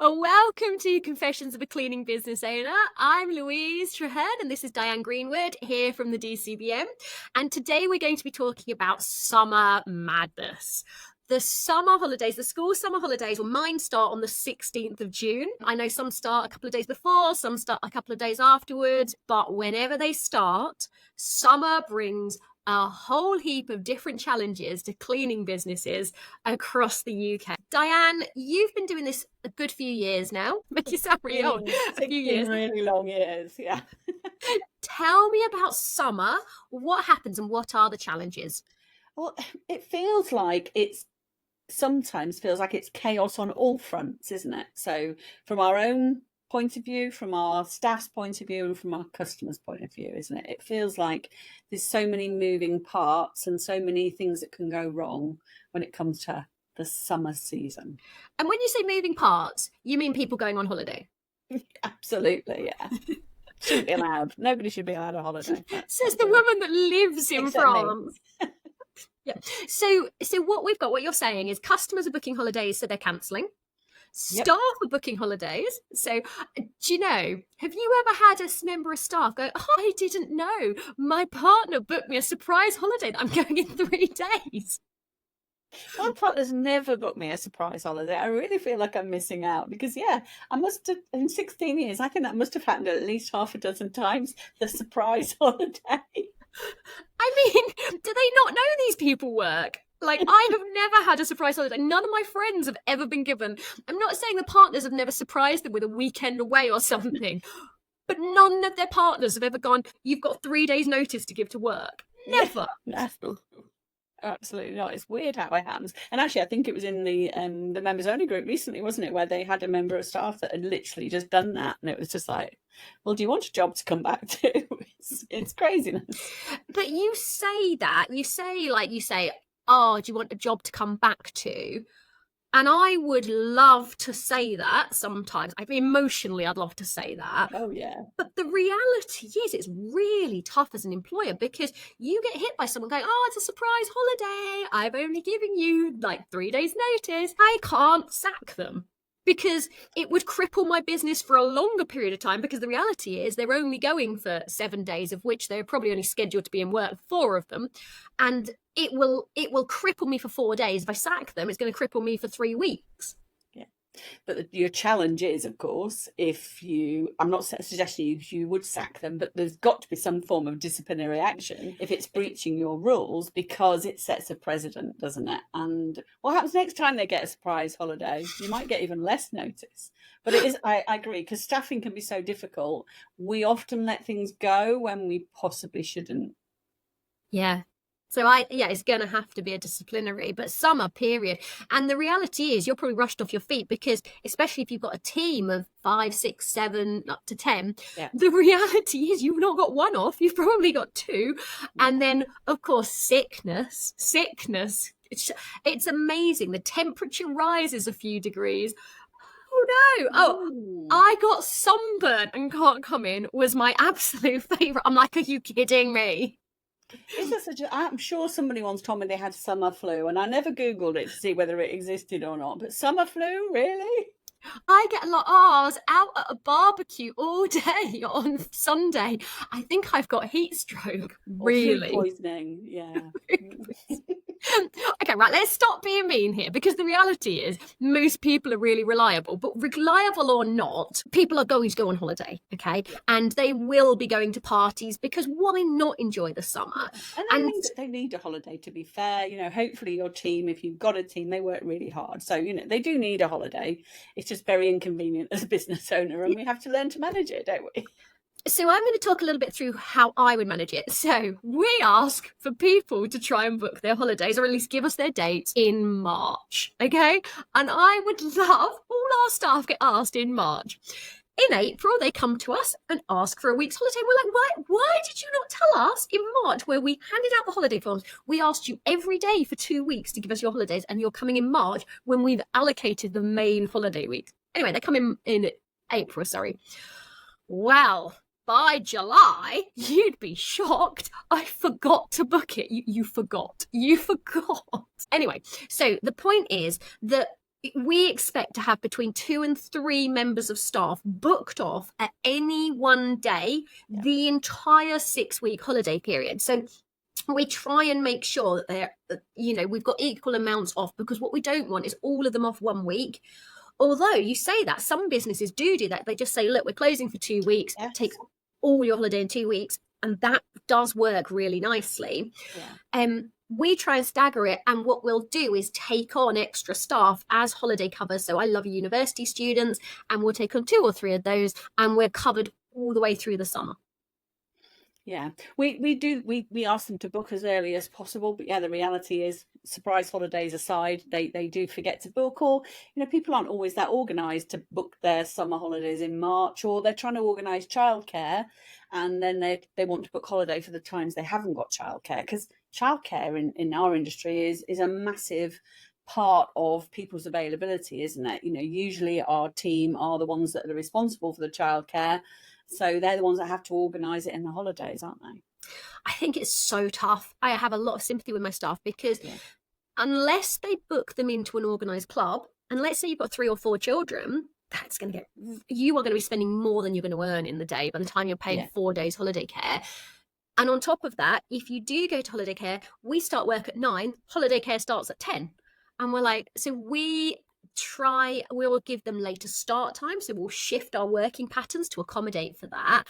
Welcome to Confessions of a Cleaning Business Owner. I'm Louise Traherne and this is Diane Greenwood here from the DCBM. And today we're going to be talking about summer madness. The summer holidays, the school summer holidays, well, mine start on the 16th of June. I know some start a couple of days before, some start a couple of days afterwards, but whenever they start, summer brings a whole heap of different challenges to cleaning businesses across the UK. Diane, you've been doing this a good few years now. Make you sound really old. A few years. Really long years, yeah. Tell me about summer. What happens and what are the challenges? Well, it feels like sometimes feels like it's chaos on all fronts, isn't it? So from our own point of view, from our staff's point of view, and from our customers' point of view, isn't it? It feels like there's so many moving parts and so many things that can go wrong when it comes to the summer season. And when you say moving parts, you mean people going on holiday? Absolutely, yeah. Shouldn't be allowed. Nobody should be allowed a holiday. Says the woman that lives in France. Yeah. So what you're saying is customers are booking holidays, so they're cancelling. Staff are booking holidays. So, do you know, have you ever had a member of staff go, "Oh, I didn't know. My partner booked me a surprise holiday that I'm going in 3 days." My partner's never booked me a surprise holiday. I really feel like I'm missing out because, I must have, in 16 years, I think that must have happened at least half a dozen times, the surprise holiday. I mean, do they not know these people work? Like, I have never had a surprise holiday. None of my friends have ever been given. I'm not saying the partners have never surprised them with a weekend away or something, but none of their partners have ever gone, "You've got 3 days notice to give to work." Never. No, absolutely not. It's weird how it happens. And actually, I think it was in the members only group recently, wasn't it, where they had a member of staff that had literally just done that, and it was just like, well, do you want a job to come back to? It's craziness. But you say that, you say, "Oh, do you want a job to come back to?" And I would love to say that sometimes. I mean, emotionally, I'd love to say that. Oh, yeah. But the reality is it's really tough as an employer because you get hit by someone going, "Oh, it's a surprise holiday. I've only given you like 3 days notice." I can't sack them because it would cripple my business for a longer period of time, because the reality is they're only going for 7 days, of which they're probably only scheduled to be in work 4 of them. And it will cripple me for 4 days. If I sack them, it's going to cripple me for 3 weeks. Yeah. But your challenge is, of course, I'm not suggesting you would sack them, but there's got to be some form of disciplinary action if it's breaching your rules, because it sets a precedent, doesn't it? And what happens next time they get a surprise holiday? You might get even less notice. But it is, I agree, because staffing can be so difficult. We often let things go when we possibly shouldn't. Yeah. So it's going to have to be a disciplinary, but summer period. And the reality is you're probably rushed off your feet because, especially if you've got a team of 5, 6, 7, up to 10, the reality is you've not got one off, you've probably got 2. And then, of course, sickness. It's amazing. The temperature rises a few degrees. Oh no! Oh, I got sunburnt and can't come in was my absolute favourite. I'm like, are you kidding me? I'm sure somebody once told me they had summer flu, and I never Googled it to see whether it existed or not. But summer flu, really? I get a lot. I was out at a barbecue all day on Sunday. I think I've got heat stroke. Really? Food poisoning, yeah. Okay, right, let's stop being mean here, because the reality is most people are really reliable, but reliable or not, people are going to go on holiday, okay? And they will be going to parties, because why not enjoy the summer? And they need a holiday, to be fair. Hopefully your team, if you've got a team, they work really hard. So, they do need a holiday. It's just very inconvenient as a business owner, and we have to learn to manage it, don't we? So I'm going to talk a little bit through how I would manage it. So we ask for people to try and book their holidays, or at least give us their dates in March, okay? And I would love all our staff get asked in March. In April, they come to us and ask for a week's holiday. We're like, why did you not tell us in March, where we handed out the holiday forms? We asked you every day for 2 weeks to give us your holidays, and you're coming in March when we've allocated the main holiday week. Anyway, they come in April, sorry. Well, by July, you'd be shocked. I forgot to book it. You forgot. Anyway, so the point is that we expect to have between 2 and 3 members of staff booked off at any one day Yeah. the entire 6-week holiday period. So we try and make sure that we've got equal amounts off, because what we don't want is all of them off one week. Although you say that, some businesses do that. They just say, look, we're closing for 2 weeks, Yes. take all your holiday in 2 weeks. And that does work really nicely. Yeah. We try and stagger it. And what we'll do is take on extra staff as holiday cover. So I love university students, and we'll take on 2 or 3 of those, and we're covered all the way through the summer. Yeah, we ask them to book as early as possible, but yeah, the reality is, surprise holidays aside, they do forget to book, or people aren't always that organised to book their summer holidays in March, or they're trying to organise childcare, and then they want to book holiday for the times they haven't got childcare, because childcare in our industry is a massive part of people's availability, isn't it? Usually our team are the ones that are responsible for the childcare. So they're the ones that have to organise it in the holidays, aren't they? I think it's so tough. I have a lot of sympathy with my staff, because Yeah. unless they book them into an organised club, and let's say you've got 3 or 4 children, you are going to be spending more than you're going to earn in the day by the time you're paying 4 days holiday care. And on top of that, if you do go to holiday care, we start work at 9, holiday care starts at 10. And we're like, so we will give them later start time. So we'll shift our working patterns to accommodate for that.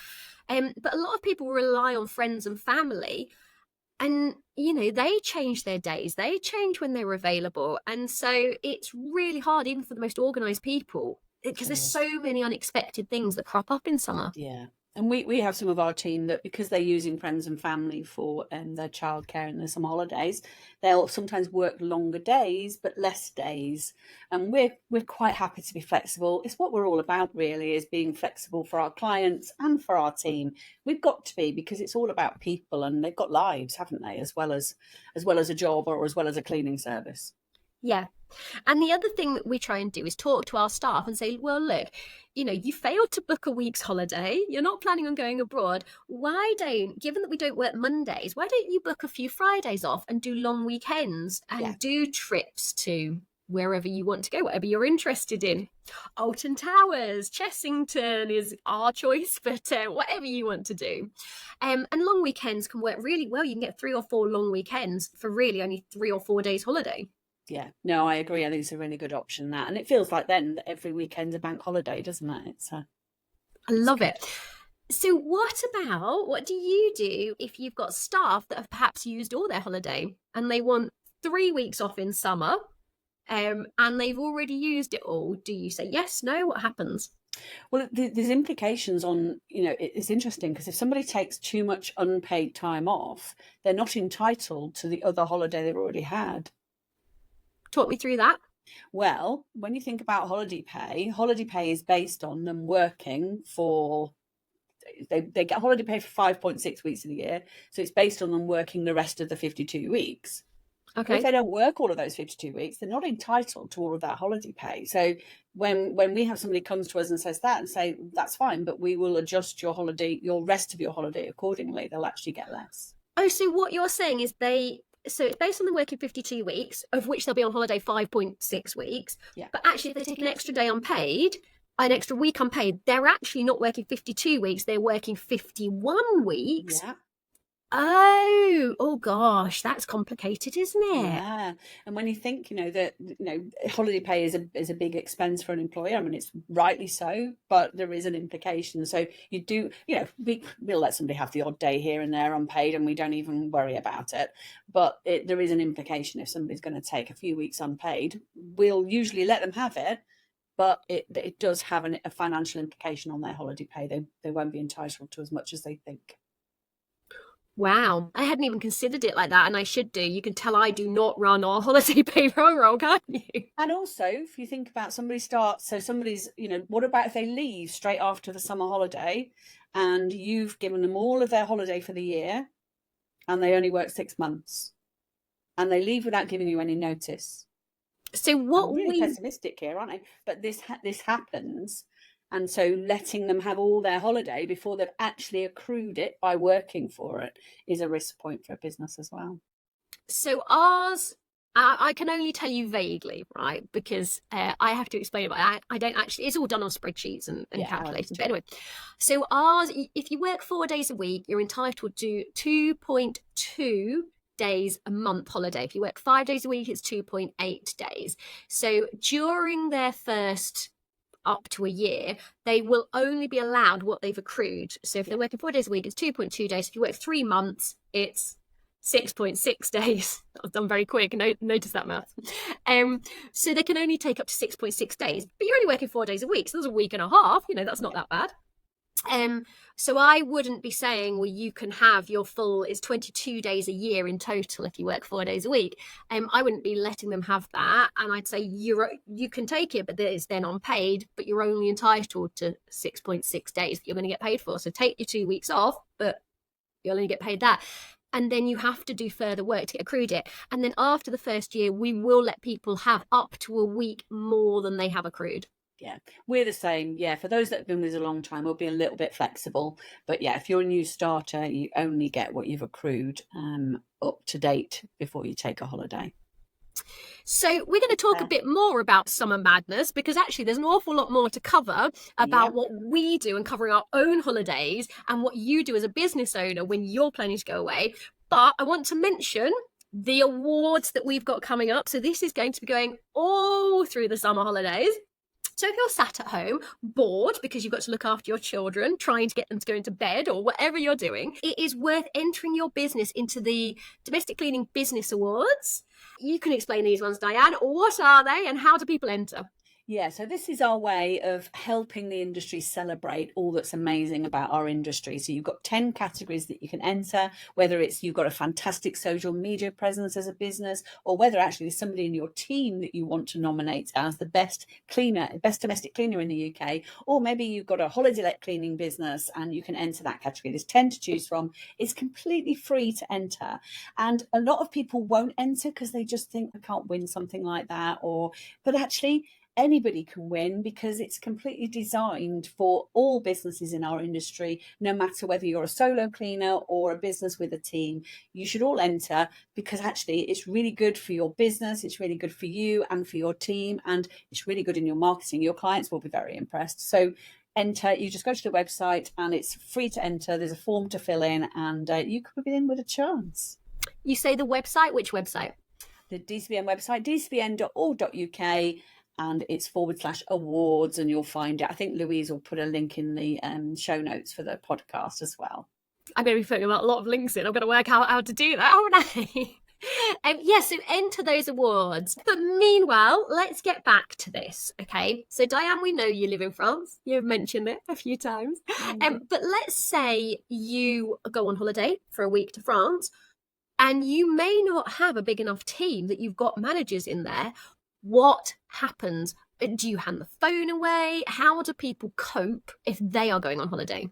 But a lot of people rely on friends and family, and they change their days, they change when they're available. And so it's really hard, even for the most organized people, because there's so many unexpected things that crop up in summer. Yeah. And we have some of our team that, because they're using friends and family for their childcare and their summer holidays, they'll sometimes work longer days but less days. And we're quite happy to be flexible. It's what we're all about, really, is being flexible for our clients and for our team. We've got to be, because it's all about people, and they've got lives, haven't they, as well as a job, or as well as a cleaning service. Yeah. And the other thing that we try and do is talk to our staff and say, well, look, you failed to book a week's holiday. You're not planning on going abroad. Given that we don't work Mondays, why don't you book a few Fridays off and do long weekends and do trips to wherever you want to go, whatever you're interested in. Alton Towers, Chessington is our choice, but whatever you want to do. And long weekends can work really well. You can get 3 or 4 long weekends for really only 3 or 4 days holiday. Yeah, no, I agree. I think it's a really good option, that. And it feels like then that every weekend's a bank holiday, doesn't it? I love it. So what do you do if you've got staff that have perhaps used all their holiday and they want 3 weeks off in summer, and they've already used it all? Do you say yes, no? What happens? Well, there's implications on, it's interesting, because if somebody takes too much unpaid time off, they're not entitled to the other holiday they've already had. Talk me through that. Well, when you think about holiday pay is based on them working for, they get holiday pay for 5.6 weeks of the year. So it's based on them working the rest of the 52 weeks. Okay. If they don't work all of those 52 weeks, they're not entitled to all of that holiday pay. So when we have somebody comes to us and says that, and say, that's fine, but we will adjust your rest of your holiday accordingly, they'll actually get less. Oh, so what you're saying is so it's based on them working 52 weeks, of which they'll be on holiday 5.6 weeks. Yeah. But actually, if they take an extra day unpaid, an extra week unpaid, they're actually not working 52 weeks. They're working 51 weeks. Yeah. Oh gosh, that's complicated, isn't it? Yeah. And when you think, that holiday pay is a big expense for an employer. I mean, it's rightly so, but there is an implication. So you do, we'll let somebody have the odd day here and there unpaid, and we don't even worry about it. But there is an implication if somebody's going to take a few weeks unpaid. We'll usually let them have it, but it does have a financial implication on their holiday pay. They won't be entitled to as much as they think. Wow, I hadn't even considered it like that, and I should do. You can tell I do not run our holiday payroll, can't you? And also, if you think about somebody's, what about if they leave straight after the summer holiday, and you've given them all of their holiday for the year, and they only work 6 months, and they leave without giving you any notice? So what I'm really pessimistic here, aren't I? But this happens. And so letting them have all their holiday before they've actually accrued it by working for it is a risk point for a business as well. So ours I can only tell you vaguely, right? Because I have to explain it. But I don't actually, it's all done on spreadsheets and Yeah, calculations. But anyway, so ours, if you work 4 days a week, you're entitled to 2.2 days a month holiday. If you work 5 days a week, it's 2.8 days. So during their first up to a year, they will only be allowed what they've accrued. So if they're working 4 days a week, it's 2.2 days. If you work 3 months, it's 6.6 days. That was done very quick. Notice that math. So they can only take up to 6.6 days, but you're only working 4 days a week. So there's a week and a half. That's not that bad. So I wouldn't be saying, well, you can have your full is 22 days a year in total if you work 4 days a week. I wouldn't be letting them have that, and I'd say you can take it, but it's then unpaid, but you're only entitled to 6.6 days that you're going to get paid for. So take your 2 weeks off, but you only get paid that. And then you have to do further work to get accrued it. And then after the first year, we will let people have up to a week more than they have accrued. Yeah, we're the same. Yeah, for those that have been with us a long time, we'll be a little bit flexible. But yeah, if you're a new starter, you only get what you've accrued up to date before you take a holiday. So we're going to talk a bit more about summer madness, because actually there's an awful lot more to cover about what we do and covering our own holidays and what you do as a business owner when you're planning to go away. But I want to mention the awards that we've got coming up. So this is going to be going all through the summer holidays. So if you're sat at home, bored because you've got to look after your children, trying to get them to go into bed or whatever you're doing, it is worth entering your business into the Domestic Cleaning Business Awards. You can explain these ones, Diane. What are they and how do people enter? Yeah, so this is our way of helping the industry celebrate all that's amazing about our industry. So you've got 10 categories that you can enter, whether it's you've got a fantastic social media presence as a business, or whether actually there's somebody in your team that you want to nominate as the best domestic cleaner in the UK, or maybe you've got a holiday let cleaning business and you can enter that category. There's 10 to choose from. It's completely free to enter. And a lot of people won't enter because they just think, I can't win something like that, but actually anybody can win because it's completely designed for all businesses in our industry, no matter whether you're a solo cleaner or a business with a team. You should all enter because actually it's really good for your business, it's really good for you and for your team, and it's really good in your marketing. Your clients will be very impressed. So enter, you just go to the website and it's free to enter. There's a form to fill in and you could be in with a chance. You say the website, which website? The DCBN website, dcbn.org.uk, and it's /awards, and you'll find it. I think Louise will put a link in the show notes for the podcast as well. I'm going to be putting a lot of links in. I'm going to work out how to do that, aren't I? So enter those awards. But meanwhile, let's get back to this, okay? So Diane, we know you live in France. You've mentioned it a few times. But let's say you go on holiday for a week to France, and you may not have a big enough team that you've got managers in there. What happens? Do you hand the phone away? How do people cope if they are going on holiday?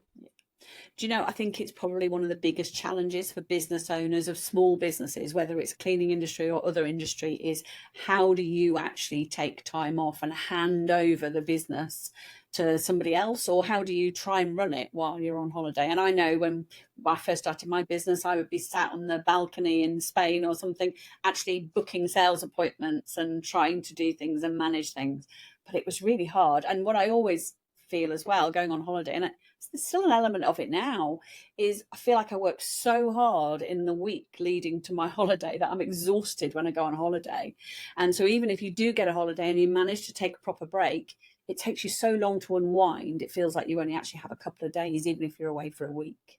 Do you know, I think it's probably one of the biggest challenges for business owners of small businesses, whether it's cleaning industry or other industry, is how do you actually take time off and hand over the business to somebody else, or how do you try and run it while you're on holiday? And I know when I first started my business, I would be sat on the balcony in Spain or something, actually booking sales appointments and trying to do things and manage things. But it was really hard. And what I always feel as well going on holiday, and there's still an element of it now, is I feel like I work so hard in the week leading to my holiday that I'm exhausted when I go on holiday. And so even if you do get a holiday and you manage to take a proper break, it takes you so long to unwind. It feels like you only actually have a couple of days, even if you're away for a week.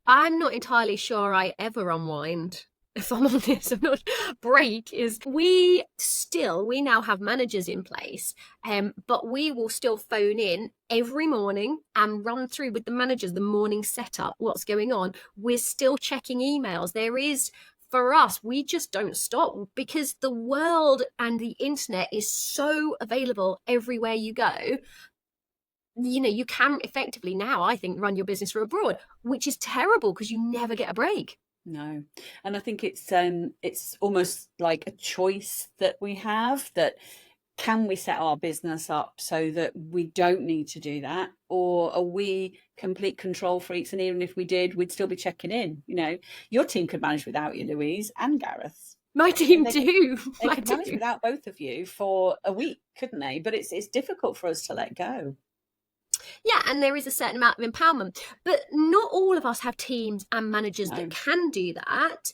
I'm not entirely sure I ever unwind. If I'm honest, I'm not. Break is we now have managers in place, but we will still phone in every morning and run through with the managers the morning setup, what's going on. We're still checking emails. There is, for us, we just don't stop because the world and the internet is so available everywhere you go. You can effectively now, I think, run your business from abroad, which is terrible because you never get a break. No. And I think it's almost like a choice that we have, that can we set our business up so that we don't need to do that? Or are we complete control freaks? And even if we did, we'd still be checking in. Your team could manage without you, Louise and Gareth. My And team they do. they I could manage do. without both of you for a week, couldn't they? But it's difficult for us to let go. Yeah, and there is a certain amount of empowerment, but not all of us have teams and managers that No. can do that.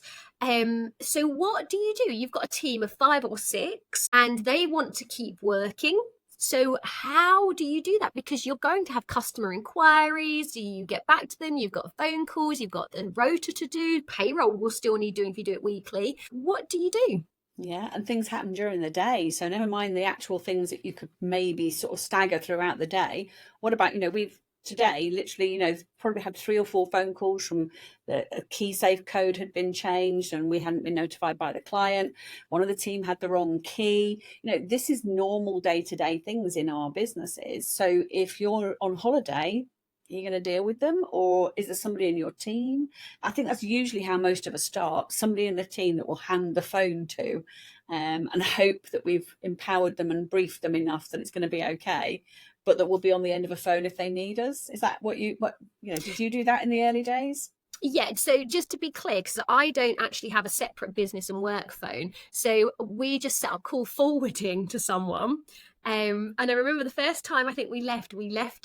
So what do? You've got a team of 5 or 6, and they want to keep working. So how do you do that? Because you're going to have customer inquiries. Do you get back to them? You've got phone calls. You've got the rota to do. Payroll will still need doing if you do it weekly. What do you do? Yeah, and things happen during the day. So never mind the actual things that you could maybe sort of stagger throughout the day. What about, we've today literally, probably had 3 or 4 phone calls from the key safe code had been changed and we hadn't been notified by the client. One of the team had the wrong key. This is normal day-to-day things in our businesses. So if you're on holiday, are you going to deal with them, or is there somebody in your team? I think that's usually how most of us start. Somebody in the team that will hand the phone to, and hope that we've empowered them and briefed them enough that it's going to be okay, but that we'll be on the end of a phone if they need us. Is that what did you do that in the early days? Yeah, so just to be clear, because I don't actually have a separate business and work phone, so we just set up call forwarding to someone. And I remember the first time I think we left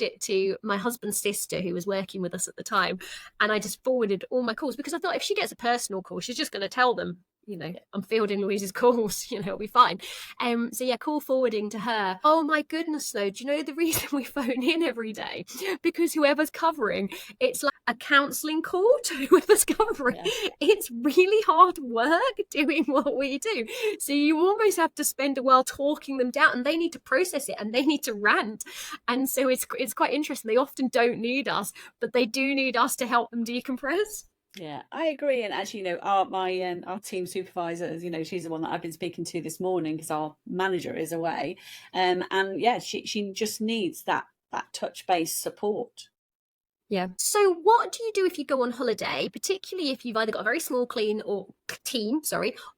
it to my husband's sister who was working with us at the time. And I just forwarded all my calls because I thought if she gets a personal call, she's just going to tell them, I'm fielding Louise's calls, it'll be fine. So yeah, call forwarding to her. Oh my goodness, though, do you know the reason we phone in every day? Because whoever's covering, it's like a counselling call to whoever's covering. Yeah. It's really hard work doing what we do. So you almost have to spend a while talking them down, and they need to process it and they need to rant. And so it's quite interesting. They often don't need us, but they do need us to help them decompress. Yeah, I agree. And actually, our team supervisor, she's the one that I've been speaking to this morning because our manager is away. And yeah, she just needs that touch base support. Yeah. So what do you do if you go on holiday, particularly if you've either got a very small team,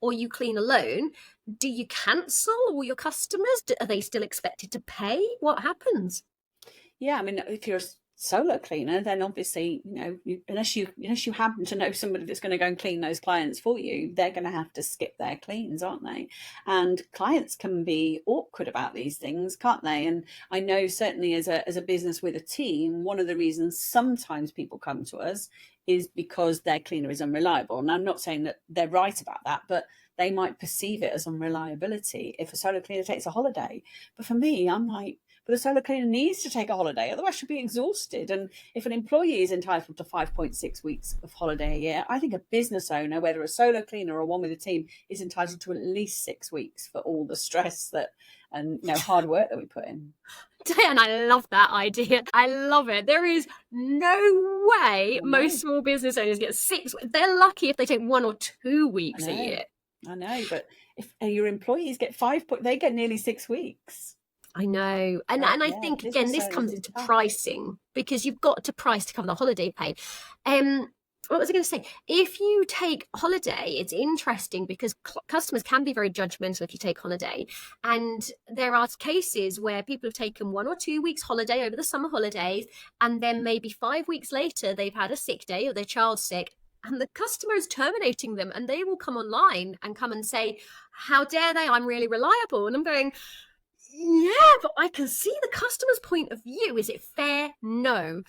or you clean alone? Do you cancel all your customers? Are they still expected to pay? What happens? Yeah, I mean, if you're a solo cleaner, then obviously, unless you happen to know somebody that's going to go and clean those clients for you, they're going to have to skip their cleans, aren't they? And clients can be awkward about these things, can't they? And I know certainly as a business with a team, one of the reasons sometimes people come to us is because their cleaner is unreliable. And I'm not saying that they're right about that, but they might perceive it as unreliability if a solo cleaner takes a holiday. But for me, I'm like, but a solo cleaner needs to take a holiday, otherwise she'll be exhausted. And if an employee is entitled to 5.6 weeks of holiday a year, I think a business owner, whether a solo cleaner or one with a team, is entitled to at least 6 weeks for all the stress and hard work that we put in. Diane, I love that idea. I love it. There is no way most small business owners get 6. They're lucky if they take 1 or 2 weeks a year. I know, but if your employees get they get nearly 6 weeks. I know. And I think, again, this comes into pricing, because you've got to price to cover the holiday pay. What was I going to say? If you take holiday, it's interesting because customers can be very judgmental if you take holiday. And there are cases where people have taken 1 or 2 weeks holiday over the summer holidays, and then maybe 5 weeks later, they've had a sick day or their child's sick, and the customer is terminating them, and they will come online and come and say, how dare they? I'm really reliable. And I'm going, yeah, but I can see the customer's point of view. Is it fair? No.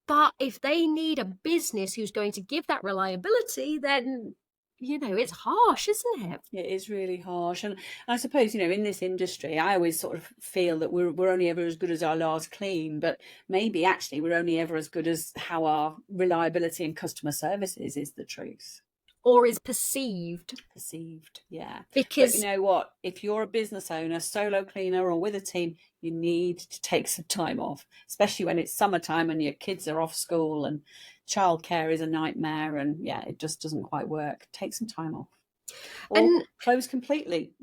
But if they need a business who's going to give that reliability, then, it's harsh, isn't it? It is really harsh. And I suppose, in this industry, I always sort of feel that we're only ever as good as our last clean, but maybe actually we're only ever as good as how our reliability and customer service is the truth. Or is perceived. Yeah. Because but you know what? If you're a business owner, solo cleaner, or with a team, you need to take some time off, especially when it's summertime and your kids are off school and childcare is a nightmare, and it just doesn't quite work. Take some time off. Or close completely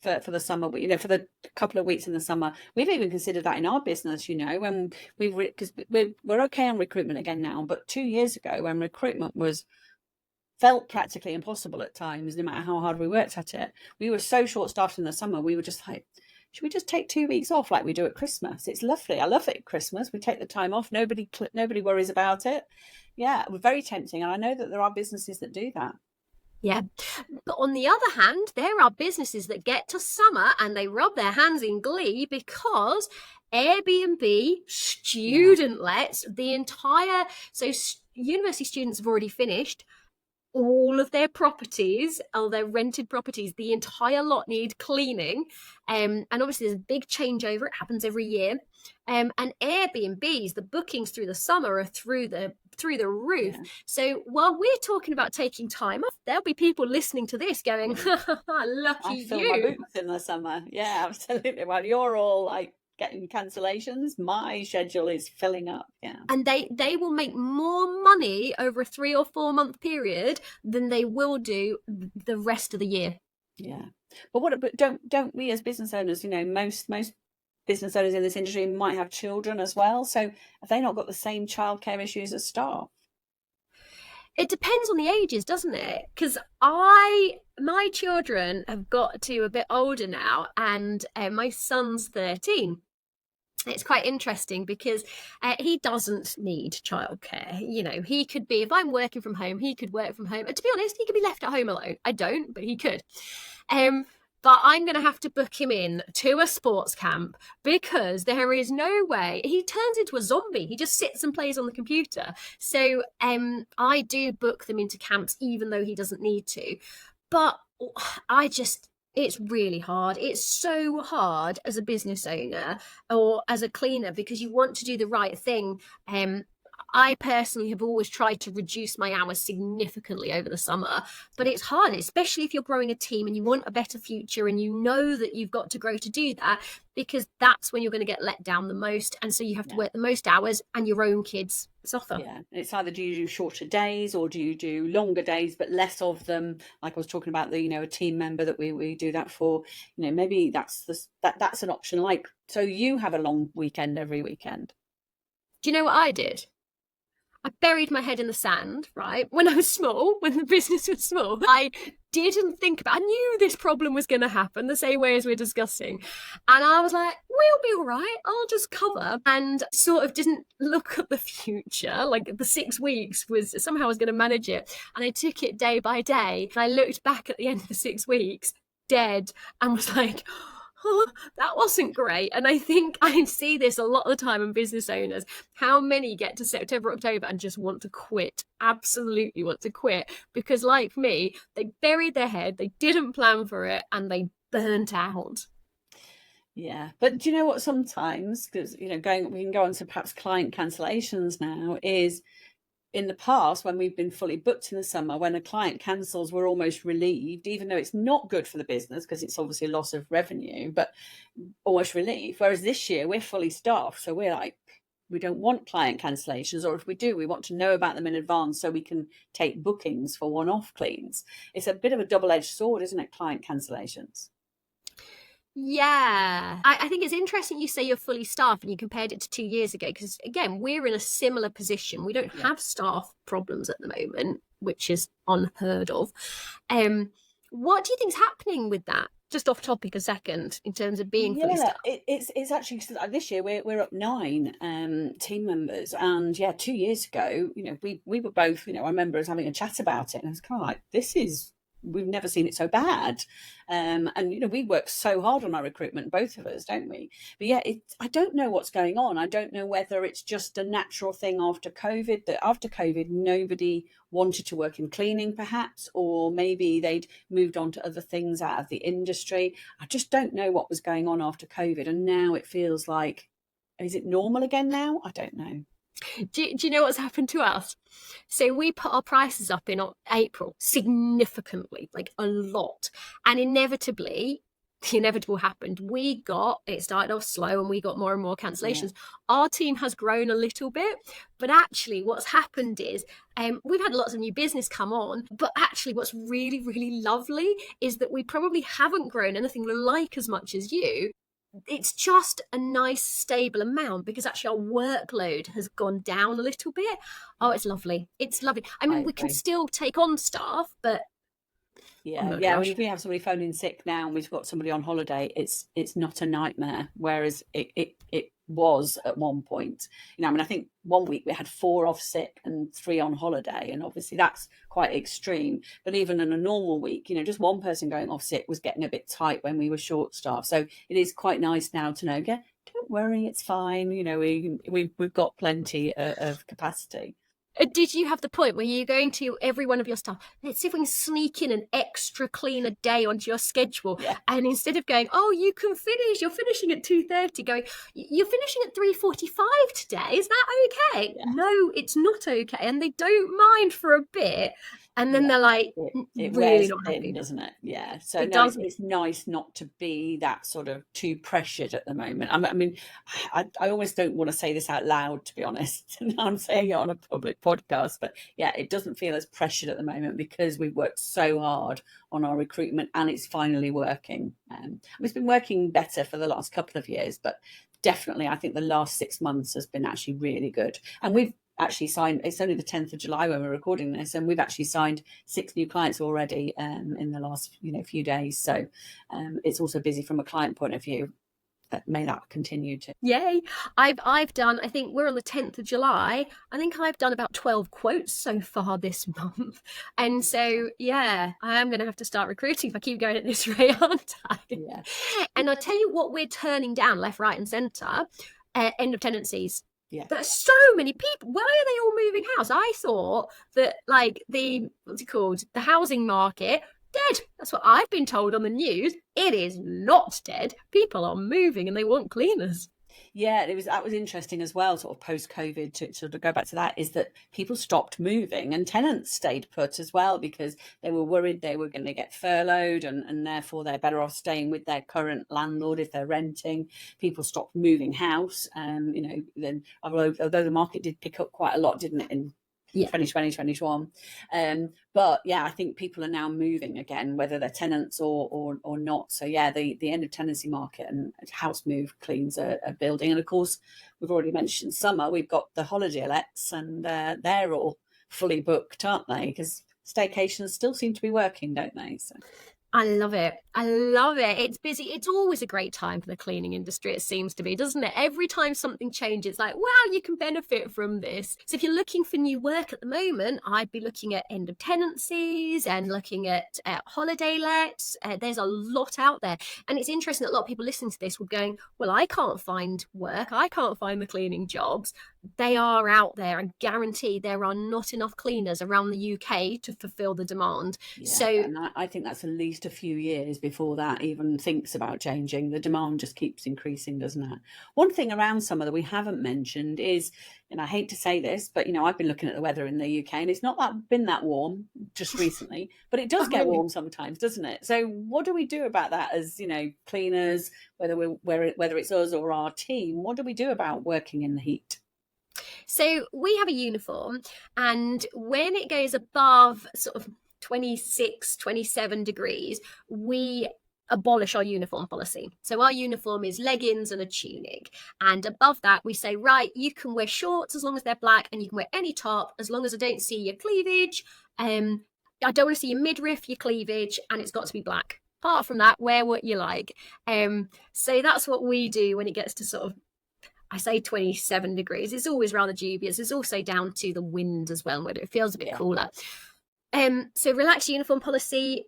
for the summer, for the couple of weeks in the summer. We've even considered that in our business, when because we're okay on recruitment again now, but 2 years ago when recruitment felt practically impossible at times, no matter how hard we worked at it. We were so short-staffed in the summer, we were just like, should we just take 2 weeks off like we do at Christmas? It's lovely. I love it at Christmas. We take the time off. Nobody worries about it. Yeah, it was very tempting. And I know that there are businesses that do that. Yeah. But on the other hand, there are businesses that get to summer and they rub their hands in glee because Airbnb, Yeah, student lets, the entire, so university students have already finished all of their properties, or their rented properties, the entire lot need cleaning. And obviously there's a big changeover. It happens every year. And Airbnbs, the bookings through the summer are through the roof. yeah, So while we're talking about taking time off, there'll be people listening to this going, yeah. lucky I fill my you. boots in the summer. Yeah, absolutely. While you're all like getting cancellations, my schedule is filling up. Yeah. And they will make more money over a 3 or 4 month period than they will do the rest of the year. Yeah. But don't we as business owners, most business owners in this industry might have children as well. So have they not got the same childcare issues as staff? It depends on the ages, doesn't it? Because my children have got to a bit older now, and my son's 13. It's quite interesting because he doesn't need childcare. He could be, if I'm working from home, he could work from home. And to be honest, he could be left at home alone. I don't, but he could. But I'm going to have to book him in to a sports camp because there is no way he turns into a zombie. He just sits and plays on the computer. So I do book them into camps even though he doesn't need to. But it's really hard. It's so hard as a business owner or as a cleaner because you want to do the right thing. I personally have always tried to reduce my hours significantly over the summer, but it's hard, especially if you're growing a team and you want a better future and you know that you've got to grow to do that, because that's when you're going to get let down the most. And so you have to work the most hours and your own kids suffer. Yeah. It's either do you do shorter days or do you do longer days, but less of them? Like I was talking about a team member that we do that for, maybe that's an option. Like, so you have a long weekend every weekend. Do you know what I did? I buried my head in the sand, right? When I was small, when the business was small, I didn't think about, I knew this problem was going to happen the same way as we're discussing. And I was like, we'll be all right. I'll just cover, and sort of didn't look at the future. Like the 6 weeks was somehow I was going to manage it. And I took it day by day. And I looked back at the end of the 6 weeks dead and was like, oh, that wasn't great. And I think I see this a lot of the time in business owners. How many get to September, October and just want to quit? Absolutely want to quit. Because like me, they buried their head, they didn't plan for it, and they burnt out. Yeah. But do you know what, sometimes, because, we can go on to perhaps client cancellations now, is in the past, when we've been fully booked in the summer, when a client cancels, we're almost relieved, even though it's not good for the business because it's obviously a loss of revenue, but almost relieved. Whereas this year we're fully staffed. So we're like, we don't want client cancellations, or if we do, we want to know about them in advance so we can take bookings for one-off cleans. It's a bit of a double-edged sword, isn't it, client cancellations? Yeah. I think it's interesting you say you're fully staffed and you compared it to 2 years ago, because again, we're in a similar position. We don't have staff problems at the moment, which is unheard of. What do you think's happening with that? Just off topic a second, in terms of being fully staffed. It's actually this year we're up 9 team members, and 2 years ago, we were both, I remember us having a chat about it, and I was kind of like, we've never seen it so bad. And we work so hard on our recruitment, both of us, don't we? But I don't know what's going on. I don't know whether it's just a natural thing after COVID, that after COVID nobody wanted to work in cleaning perhaps, or maybe they'd moved on to other things out of the industry. I just don't know what was going on after COVID, and now it feels like, is it normal again now? I don't know. Do you know what's happened to us? So we put our prices up in April significantly, like a lot. And inevitably, the inevitable happened. It started off slow and we got more and more cancellations. Yeah. Our team has grown a little bit, but actually what's happened is we've had lots of new business come on, but actually what's really, really lovely is that we probably haven't grown anything like as much as you. It's just a nice stable amount because actually our workload has gone down a little bit. Oh, it's lovely. It's lovely. I mean, we can still take on staff, but Oh Yeah, my yeah. When gosh. we have somebody phoning sick now and we've got somebody on holiday, it's not a nightmare. Whereas it was at one point. I mean, I think one week we had 4 off sick and 3 on holiday, and obviously that's quite extreme. But even in a normal week, just one person going off sick was getting a bit tight when we were short staffed. So it is quite nice now to know, yeah, don't worry, it's fine. We've got plenty of capacity. Did you have the point where you're going to every one of your staff, let's see if we can sneak in an extra cleaner day onto your schedule, Yeah. and instead of going, oh, you're finishing at 2:30, going, you're finishing at 3:45 today, is that okay? Yeah. No, it's not okay, and they don't mind for a bit, and then Yeah. I like, It really wears not thin, happy. doesn't it? Yeah. So It no, does. it's nice not to be that sort of too pressured at the moment. I mean, I almost don't want to say this out loud, to be honest. I'm saying it on a public podcast, but yeah, it doesn't feel as pressured at the moment because we've worked so hard on our recruitment and it's finally working. It's been working better for the last couple of years, but definitely I think the last 6 months has been actually really good. And we've actually signed, it's only the 10th of July when we're recording this, and we've actually signed 6 new clients already in the last few days. So it's also busy from a client point of view. May that continue to. Yay. I've done, I think we're on the 10th of July. I think I've done about 12 quotes so far this month. And so, yeah, I am going to have to start recruiting if I keep going at this rate, aren't I? Yeah. And I'll tell you what we're turning down left, right, and centre, end of tenancies. Yeah. There's so many people. Why are they all moving house? I thought that, like, what's it called? The housing market, dead. That's what I've been told on the news. It is not dead. People are moving and they want cleaners. Yeah, that was interesting as well, sort of post-COVID, to sort of go back to that, is that people stopped moving and tenants stayed put as well because they were worried they were going to get furloughed and therefore they're better off staying with their current landlord if they're renting. People stopped moving house, then although the market did pick up quite a lot, didn't it, in 2020, 2021. But yeah, I think people are now moving again, whether they're tenants or not. So yeah, the end of tenancy market and house move cleans are building. And of course, we've already mentioned summer. We've got the holiday lets, and they're all fully booked, aren't they? Because staycations still seem to be working, don't they? So. I love it. I love it. It's busy. It's always a great time for the cleaning industry, it seems to be, doesn't it? Every time something changes, like, wow, you can benefit from this. So if you're looking for new work at the moment, I'd be looking at end of tenancies and looking at holiday lets. There's a lot out there. And it's interesting that a lot of people listening to this would going, well, I can't find work. I can't find the cleaning jobs. They are out there, and guarantee there are not enough cleaners around the UK to fulfill the demand. Yeah, so and I think that's at least a few years before that even thinks about changing. The demand just keeps increasing, doesn't it? One thing around summer that we haven't mentioned is, and I hate to say this, but I've been looking at the weather in the UK and it's not been that warm just recently, but it does get warm sometimes, doesn't it? So what do we do about that as cleaners, whether it's us or our team? What do we do about working in the heat? So we have a uniform, and when it goes above sort of 26, 27 degrees, we abolish our uniform policy. So our uniform is leggings and a tunic. And above that, we say, right, you can wear shorts as long as they're black, and you can wear any top as long as I don't see your cleavage. I don't want to see your midriff, your cleavage, and it's got to be black. Apart from that, wear what you like. So that's what we do when it gets to sort of, I say 27 degrees. It's always rather dubious. It's also down to the wind as well, whether it feels a bit cooler. So relax uniform policy,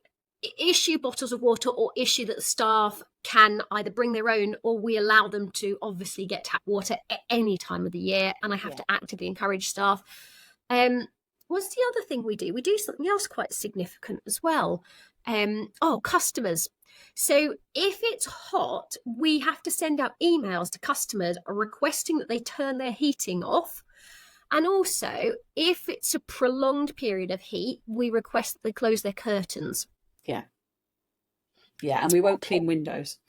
issue bottles of water, or issue that the staff can either bring their own, or we allow them to obviously get tap water at any time of the year. And I have to actively encourage staff. What's the other thing we do? We do something else quite significant as well. Customers. So if it's hot, we have to send out emails to customers requesting that they turn their heating off. And also, if it's a prolonged period of heat, we request that they close their curtains. Yeah. Yeah, and we won't clean windows.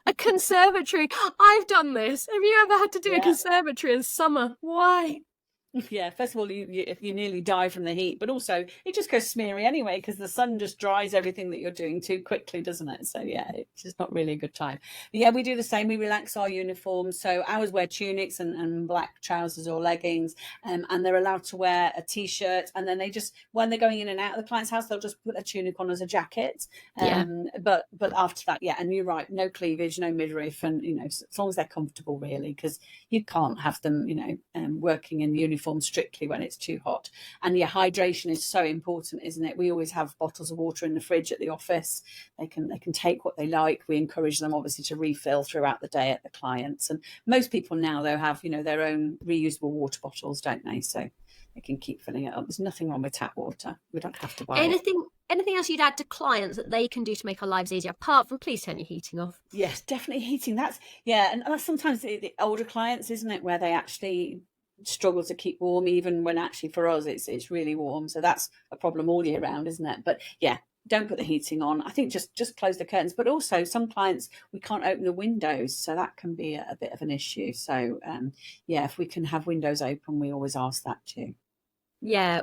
A conservatory. I've done this. Have you ever had to do a conservatory in summer? Why? Yeah, first of all, you nearly die from the heat, but also it just goes smeary anyway because the sun just dries everything that you're doing too quickly, doesn't it? So yeah, it's just not really a good time. But yeah, we do the same. We relax our uniforms. So ours wear tunics and black trousers or leggings, and they're allowed to wear a t-shirt. And then they just, when they're going in and out of the client's house, they'll just put their tunic on as a jacket. Yeah. But after that, yeah, and you're right, no cleavage, no midriff, and as long as they're comfortable, really, because you can't have them, working in uniform strictly when it's too hot. And yeah, hydration is so important, isn't it? We always have bottles of water in the fridge at the office. They can take what they like. We encourage them obviously to refill throughout the day at the clients, and most people now though have their own reusable water bottles, don't they? So they can keep filling it up. There's nothing wrong with tap water. We don't have to buy it. Anything else you'd add to clients that they can do to make our lives easier, apart from please turn your heating off? Yes, definitely heating. And that's sometimes the older clients, isn't it, where they actually struggle to keep warm, even when actually for us it's really warm. So that's a problem all year round, isn't it? But yeah, don't put the heating on. I think just close the curtains. But also some clients, we can't open the windows, so that can be a bit of an issue. So yeah, if we can have windows open, we always ask that too. Yeah,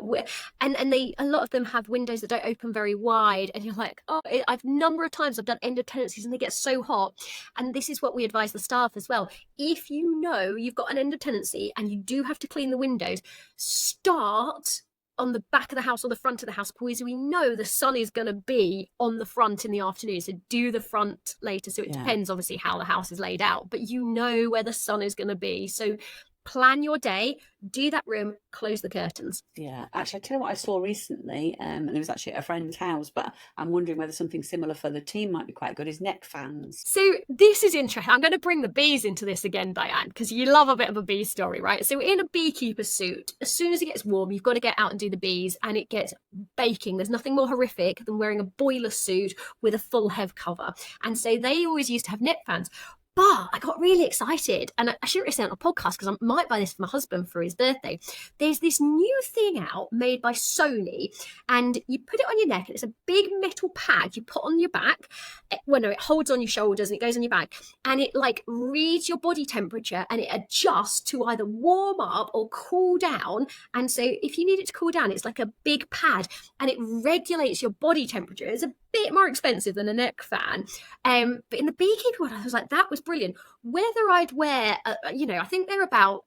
and a lot of them have windows that don't open very wide, and you're like, oh, I've number of times I've done end of tenancies and they get so hot. And this is what we advise the staff as well. If you know you've got an end of tenancy and you do have to clean the windows, start on the back of the house or the front of the house, because we know the sun is going to be on the front in the afternoon. So do the front later. So it depends obviously how the house is laid out, but you know where the sun is going to be. So plan your day, do that room, close the curtains. Yeah, actually, I tell you what I saw recently, and it was actually at a friend's house, but I'm wondering whether something similar for the team might be quite good, is neck fans. So this is interesting. I'm going to bring the bees into this again, Diane, because you love a bit of a bee story, right? So in a beekeeper suit, as soon as it gets warm, you've got to get out and do the bees, and it gets baking. There's nothing more horrific than wearing a boiler suit with a full head cover. And so they always used to have neck fans. But I got really excited, and I shouldn't really say it on a podcast because I might buy this for my husband for his birthday. There's this new thing out made by Sony, and you put it on your neck, and it's a big metal pad you put on your back. It holds on your shoulders and it goes on your back, and it like reads your body temperature and it adjusts to either warm up or cool down. And so if you need it to cool down, it's like a big pad, and it regulates your body temperature. It's a bit more expensive than a neck fan, but in the beekeeper one, I was like, that was brilliant. Whether I'd wear, I think they're over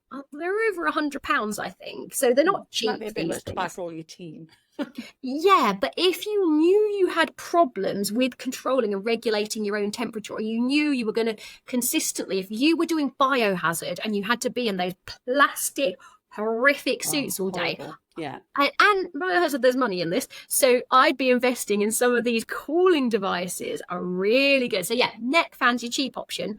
£100, I think, so they're not cheap. Might be a bit much to buy for all your team. Yeah, but if you knew you had problems with controlling and regulating your own temperature, or you knew you were going to consistently, if you were doing biohazard and you had to be in those plastic horrific suits all day. Yeah. And biohazard, there's money in this, so I'd be investing in some of these cooling devices. Are really good. So yeah, neck fans, your cheap option.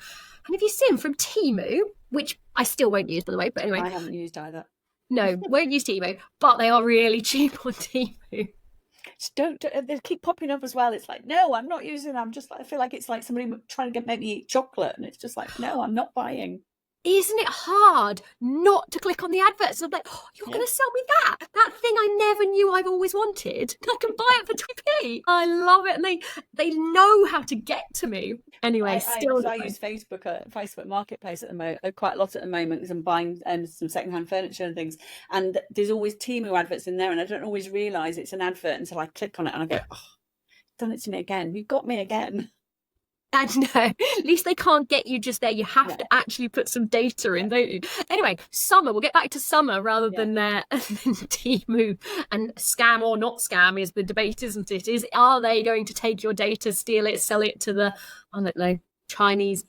And if you see them from Temu, which I still won't use, by the way, but anyway, I haven't used either. No, won't use Temu, but they are really cheap on Temu. Just don't they keep popping up as well. It's like, no, I'm not using them. I feel like it's like somebody trying to make me eat chocolate, and it's just like, no, I'm not buying. Isn't it hard not to click on the adverts? I'm like, oh, you're going to sell me that thing I never knew I've always wanted. I can buy it for 2p. I love it, and they know how to get to me. Anyway, I use Facebook Marketplace at the moment, quite a lot at the moment, because I'm buying some secondhand furniture and things, and there's always Temu adverts in there, and I don't always realise it's an advert until I click on it and I go, oh, done it to me again. You've got me again. And no, at least they can't get you just there. You have to actually put some data in, don't you? Anyway, summer. We'll get back to summer rather than Temu. And scam or not scam is the debate, isn't it? Are they going to take your data, steal it, sell it to the, I don't know, Chinese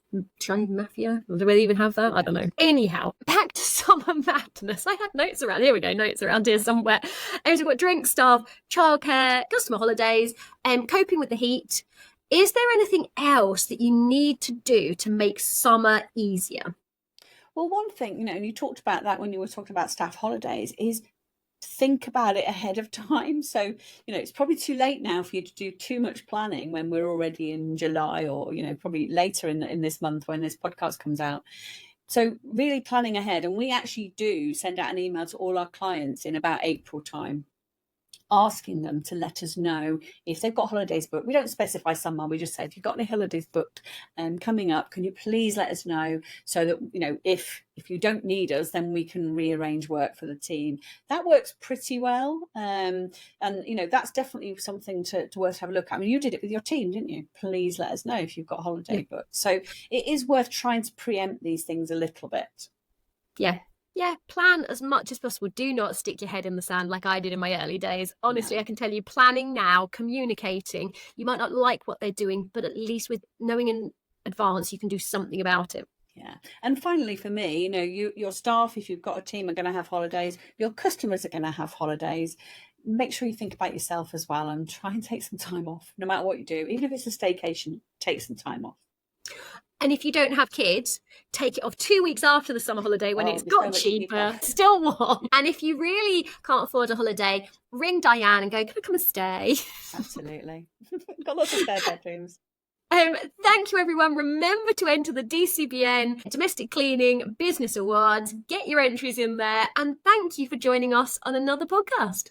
mafia? Or do they even have that? I don't know. Anyhow, back to summer madness. I had notes around. Here we go. Notes around here somewhere. And we've got drink staff, childcare, customer holidays, coping with the heat. Is there anything else that you need to do to make summer easier? Well, one thing, and you talked about that when you were talking about staff holidays, is think about it ahead of time. So, it's probably too late now for you to do too much planning when we're already in July, or, probably later in this month when this podcast comes out. So really planning ahead. And we actually do send out an email to all our clients in about April time. asking them to let us know if they've got holidays booked. We don't specify summer, we just say, if you've got any holidays booked coming up, can you please let us know, so that, you know, if you don't need us, then we can rearrange work for the team. That works pretty well. And, you know, that's definitely something to worth have a look at. I mean, you did it with your team, didn't you? Please let us know if you've got holiday booked. So it is worth trying to preempt these things a little bit. Yeah, plan as much as possible. Do not stick your head in the sand like I did in my early days. Honestly, I can tell you, planning now, communicating, you might not like what they're doing, but at least with knowing in advance, you can do something about it. Yeah. And finally, for me, you know, your staff, if you've got a team, are going to have holidays. Your customers are going to have holidays. Make sure you think about yourself as well, and try and take some time off, no matter what you do. Even if it's a staycation, take some time off. And if you don't have kids, take it off 2 weeks after the summer holiday when it's got so cheaper, still warm. And if you really can't afford a holiday, ring Diane and go, can I come and stay? Absolutely. Got lots of spare bedrooms. Thank you, everyone. Remember to enter the DCBN Domestic Cleaning Business Awards. Get your entries in there. And thank you for joining us on another podcast.